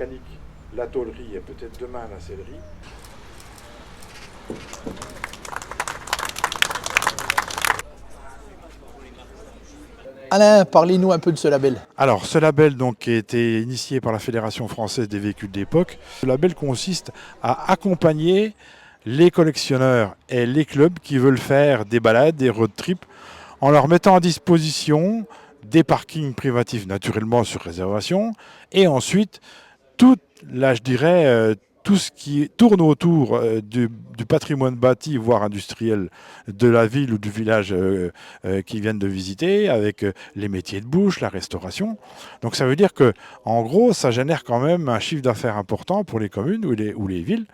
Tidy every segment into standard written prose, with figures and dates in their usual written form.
mécanique, la tôlerie et peut-être demain la sellerie. Alain, parlez-nous un peu de ce label. Alors, ce label donc, qui a été initié par la Fédération française des véhicules d'époque, ce label consiste à accompagner les collectionneurs et les clubs qui veulent faire des balades, des road trips, en leur mettant à disposition des parkings privatifs naturellement sur réservation, et ensuite toute là, je dirais, tout ce qui tourne autour du patrimoine bâti, voire industriel de la ville ou du village qu'ils viennent de visiter, avec les métiers de bouche, la restauration. Donc ça veut dire que, en gros, ça génère quand même un chiffre d'affaires important pour les communes ou les villes.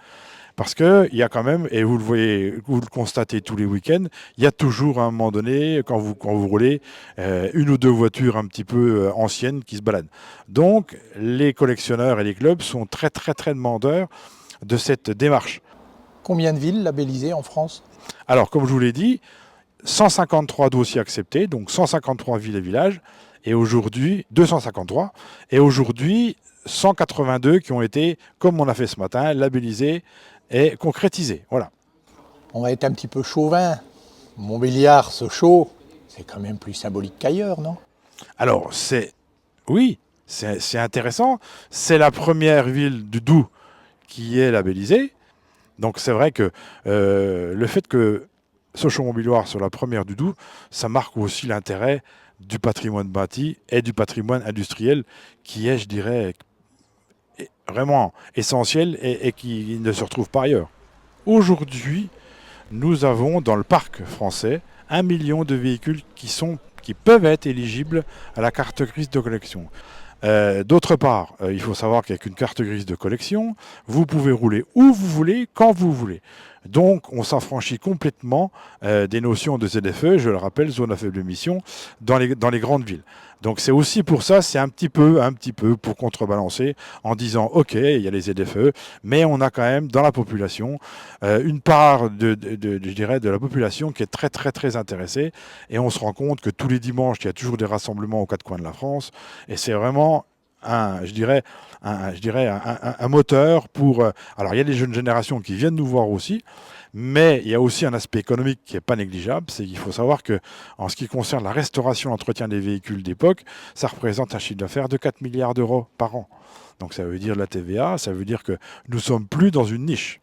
Parce qu'il y a quand même, et vous le voyez, vous le constatez tous les week-ends, il y a toujours à un moment donné, quand vous roulez, une ou deux voitures un petit peu anciennes qui se baladent. Donc les collectionneurs et les clubs sont très très très demandeurs de cette démarche. Combien de villes labellisées en France? Alors comme je vous l'ai dit, 153 dossiers acceptés, donc 153 villes et villages, et aujourd'hui 253, et aujourd'hui 182 qui ont été, comme on a fait ce matin, labellisés et concrétisés. Voilà. On va être un petit peu chauvin. Montbéliard, Sochaux, c'est quand même plus symbolique qu'ailleurs, non? Alors, oui, c'est intéressant. C'est la première ville du Doubs qui est labellisée. Donc c'est vrai que le fait que Sochaux-Montbéliard soit la première du Doubs, ça marque aussi l'intérêt du patrimoine bâti et du patrimoine industriel qui est, je dirais, vraiment essentiel et qui ne se retrouve pas ailleurs. Aujourd'hui, nous avons dans le parc français 1 million de véhicules qui peuvent être éligibles à la carte grise de collection. D'autre part, il faut savoir qu'avec une carte grise de collection, vous pouvez rouler où vous voulez, quand vous voulez. Donc, on s'affranchit complètement des notions de ZFE, je le rappelle, zone à faible émission, dans les grandes villes. Donc, c'est aussi pour ça, c'est un petit peu pour contrebalancer en disant, OK, il y a les ZFE, mais on a quand même dans la population une part je dirais, de la population qui est très, très, très intéressée. Et on se rend compte que tous les dimanches, il y a toujours des rassemblements aux quatre coins de la France. Et c'est vraiment je dirais, un moteur pour... alors, il y a les jeunes générations qui viennent nous voir aussi, mais il y a aussi un aspect économique qui n'est pas négligeable. C'est qu'il faut savoir que, en ce qui concerne la restauration et l'entretien des véhicules d'époque, ça représente un chiffre d'affaires de 4 milliards d'euros par an. Donc ça veut dire la TVA, ça veut dire que nous ne sommes plus dans une niche.